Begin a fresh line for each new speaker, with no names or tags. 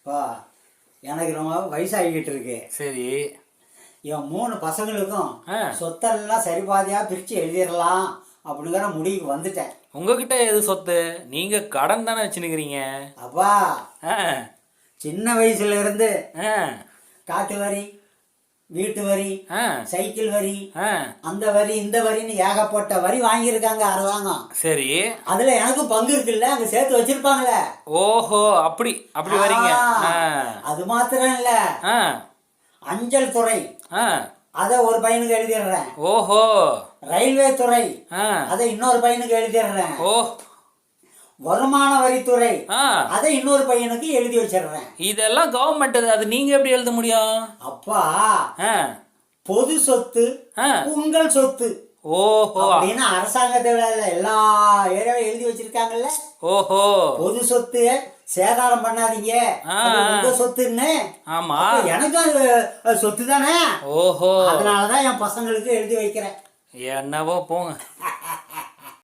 இப்போ எனக்கு ரொம்ப வயசாகிக்கிட்டு இருக்கு.
சரி.
என் 3 பசங்களுக்கும் சொத்தெல்லாம் சரிபாதியாக பிரித்து எழுதிடலாம் அப்படிங்கிற முடிவுக்கு வந்துட்டேன்.
உங்ககிட்ட எது சொத்து? நீங்க கடன் தானே வச்சுருக்கிறீங்க.
அப்பா சின்ன வயசுல இருந்து காட்டு வரி, வீட்டு வரி, சைக்கிள் வரி, அந்த வரி இந்த வரின்னு ஏகப்பட்ட வரி வாங்கியிருக்காங்க அரசாங்கம்.
சரி.
அதுல எனக்கு பங்கு இருக்குல்ல, அங்க சேர்த்து வச்சிருப்பாங்களே.
ஓஹோ, அப்படி அப்படி வரீங்க.
அது மாத்திரம் இல்ல, அஞ்சல் துறை அத ஒரு பையனுக்கு எழுதிடுறேன்.
ஓஹோ.
ரயில்வே துறை அதை இன்னொரு பையனுக்கு எழுதிடுறேன்.
ஓ.
வருமான வரித்துறை அதை இன்னொரு பையனுக்கு எழுதி வச்சிடுறேன்.
இதெல்லாம் கவர்மெண்ட், அது நீங்க எப்படி எழுத முடியும்?
அப்பா பொது சொத்து உங்கள் சொத்து.
ஓஹோ.
அப்படின்னு அரசாங்கத்துல எல்லா ஏரியாவும் எழுதி வச்சிருக்காங்கல்ல.
ஓஹோ.
பொது சொத்து சேதாரம் பண்ணாதீங்க, உங்க சொத்துன்னு.
ஆமா,
எனக்கு அது சொத்து தானே.
ஓஹோ.
அதனாலதான் என் பசங்களுக்கு எழுதி வைக்கிறேன்.
என்னவோ போங்க.